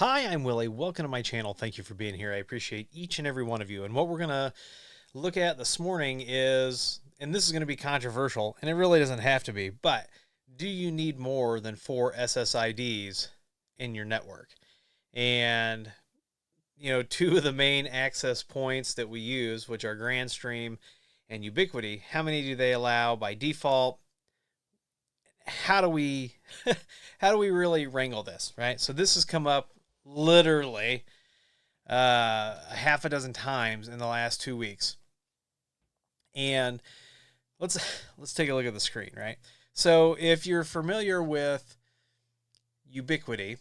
Hi, I'm Willie. Welcome to my channel. Thank you for being here. I appreciate each and every one of you. And what we're going to look at this morning is, and this is going to be controversial, and it really doesn't have to be, but do you need more than 4 SSIDs in your network? And, two of the main access points that we use, which are Grandstream and Ubiquiti, how many do they allow by default? How do we really wrangle this, right? So this has come up literally a half a dozen times in the last 2 weeks. And let's take a look at the screen, right? So if you're familiar with Ubiquiti,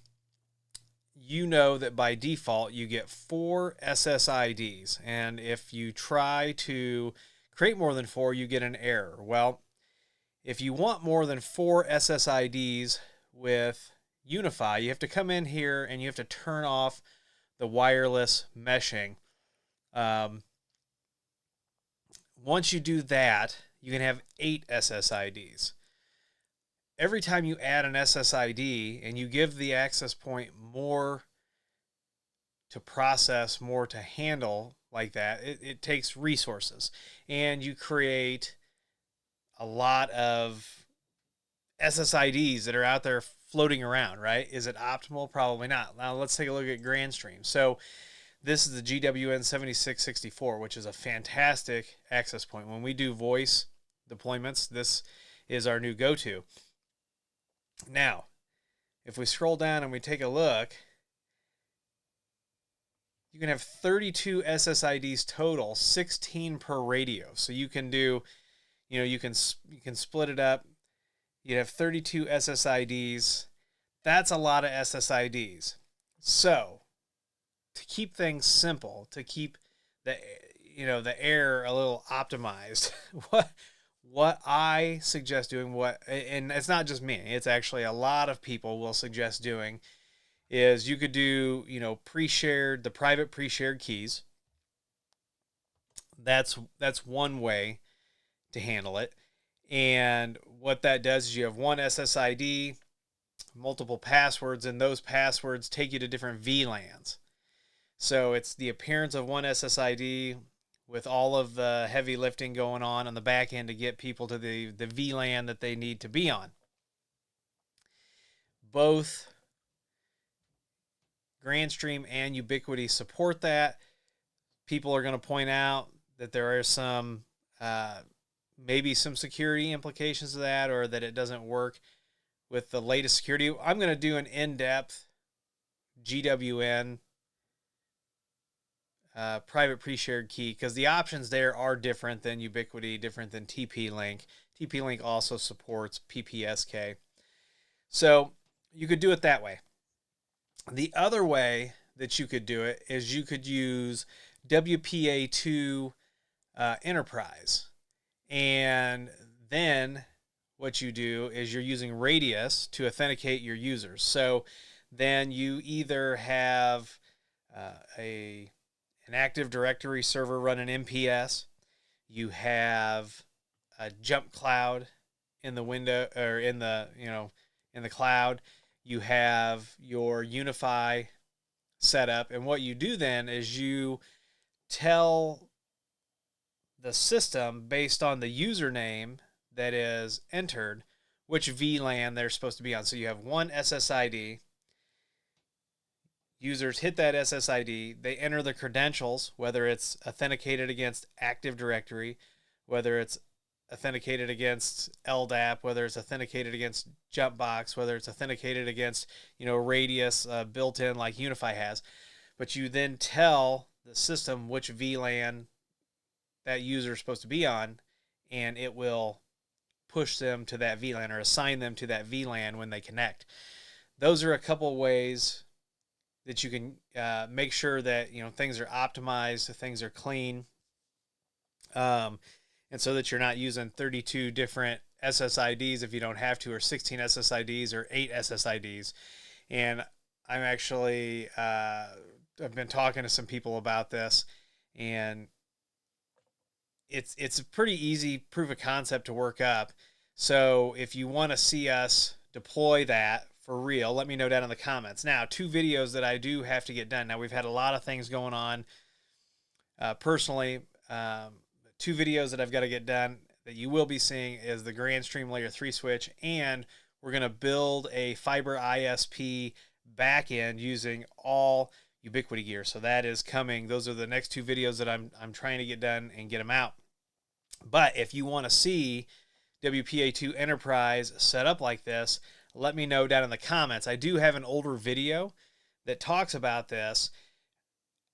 you know that by default you get 4 SSIDs, and if you try to create more than 4, you get an error. Well, if you want more than 4 SSIDs with Unify, you have to come in here and you have to turn off the wireless meshing. Once you do that, you can have 8 SSIDs. Every time you add an SSID and you give the access point more to process, more to handle like that, it takes resources. And you create a lot of SSIDs that are out there floating around, right? Is it optimal? Probably not. Now let's take a look at Grandstream. So this is the GWN 7664, which is a fantastic access point. When we do voice deployments, this is our new go-to. Now, if we scroll down and we take a look, you can have 32 SSIDs total, 16 per radio. So you can do, you can split it up. You have 32 SSIDs. That's a lot of SSIDs. So to keep things simple, to keep the air a little optimized, what I suggest doing, and it's not just me, it's actually a lot of people will suggest doing, is you could do, the private pre-shared keys. That's one way to handle it. And what that does is you have one SSID, multiple passwords, and those passwords take you to different VLANs. So it's the appearance of one SSID with all of the heavy lifting going on the back end to get people to the VLAN that they need to be on. Both Grandstream and Ubiquiti support that. People are going to point out that there are some maybe some security implications of that, or that it doesn't work with the latest security. I'm going to do an in-depth GWN private pre-shared key, because the options there are different than Ubiquiti, different than TP-Link. TP-Link also supports PPSK. So you could do it that way. The other way that you could do it is you could use WPA2 Enterprise. And then what you do is you're using Radius to authenticate your users. So then you either have an Active Directory server running MPS, you have a jump cloud in the window, or in the cloud, you have your Unify setup, and what you do then is you tell the system, based on the username that is entered, which VLAN they're supposed to be on. So you have one SSID. Users hit that SSID. They enter the credentials, whether it's authenticated against Active Directory, whether it's authenticated against LDAP, whether it's authenticated against Jumpbox, whether it's authenticated against, Radius built in like Unify has. But you then tell the system which VLAN that user is supposed to be on, and it will push them to that VLAN or assign them to that VLAN when they connect. Those are a couple ways that you can make sure that things are optimized, things are clean, and so that you're not using 32 different SSIDs if you don't have to, or 16 SSIDs, or 8 SSIDs. And I'm actually I've been talking to some people about this, and it's a pretty easy proof of concept to work up. So if you want to see us deploy that for real, let me know down in the comments. Now, 2 videos that I do have to get done. Now, we've had a lot of things going on personally. 2 videos that I've got to get done that you will be seeing is the Grand Stream Layer 3 switch, and we're going to build a fiber ISP backend using all Ubiquiti gear. So that is coming. Those are the next 2 videos that I'm trying to get done and get them out. But if you want to see WPA2 Enterprise set up like this, let me know down in the comments. I do have an older video that talks about this.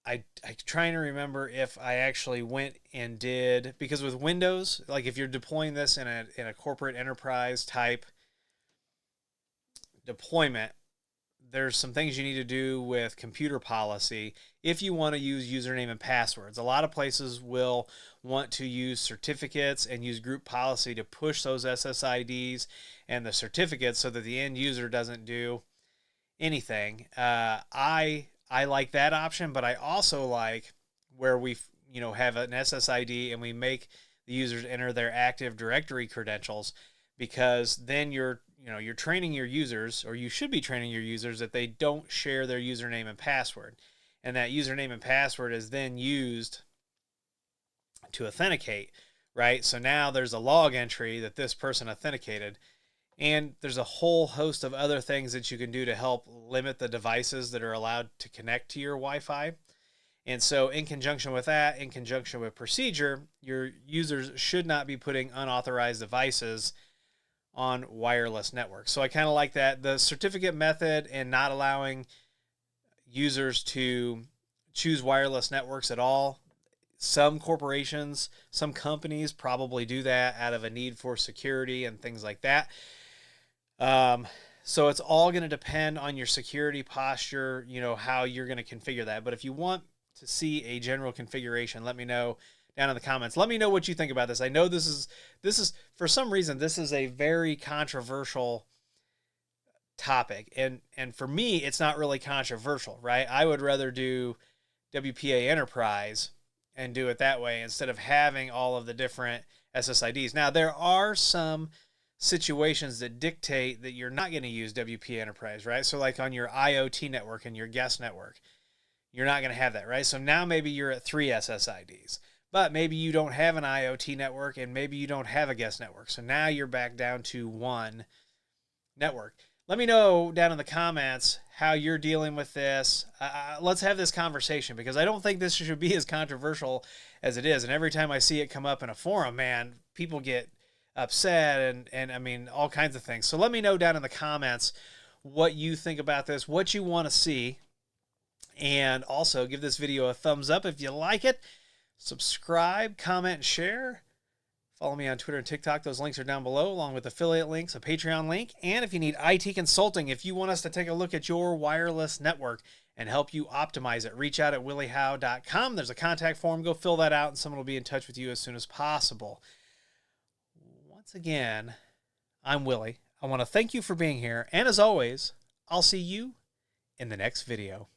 I'm trying to remember if I actually went and did, because with Windows, like if you're deploying this in a corporate enterprise type deployment, there's some things you need to do with computer policy if you want to use username and passwords. A lot of places will want to use certificates and use group policy to push those SSIDs and the certificates so that the end user doesn't do anything. I like that option, but I also like where we have an SSID and we make the users enter their Active Directory credentials, because then you're training your users, or you should be training your users, that they don't share their username and password. And that username and password is then used to authenticate, right? So now there's a log entry that this person authenticated. And there's a whole host of other things that you can do to help limit the devices that are allowed to connect to your Wi-Fi. And so in conjunction with that, in conjunction with procedure, your users should not be putting unauthorized devices on wireless networks. So I kind of like that. The certificate method and not allowing users to choose wireless networks at all. Some corporations, some companies probably do that out of a need for security and things like that. So it's all going to depend on your security posture, how you're going to configure that. But if you want to see a general configuration, let me know down in the comments. Let me know what you think about this. I know this is for some reason, this is a very controversial topic. And for me, it's not really controversial, right? I would rather do WPA Enterprise and do it that way instead of having all of the different SSIDs. Now, there are some situations that dictate that you're not going to use WPA Enterprise, right? So like on your IoT network and your guest network, you're not going to have that, right? So now maybe you're at 3 SSIDs, but maybe you don't have an IoT network and maybe you don't have a guest network. So now you're back down to 1 network. Let me know down in the comments how you're dealing with this. Let's have this conversation, because I don't think this should be as controversial as it is. And every time I see it come up in a forum, man, people get upset and I mean, all kinds of things. So let me know down in the comments what you think about this, what you want to see. And also give this video a thumbs up if you like it. Subscribe, comment, and share. Follow me on Twitter and TikTok. Those links are down below, along with affiliate links, a Patreon link. And if you need IT consulting, if you want us to take a look at your wireless network and help you optimize it, reach out at williehowe.com. There's a contact form. Go fill that out, and someone will be in touch with you as soon as possible. Once again, I'm Willie. I want to thank you for being here. And as always, I'll see you in the next video.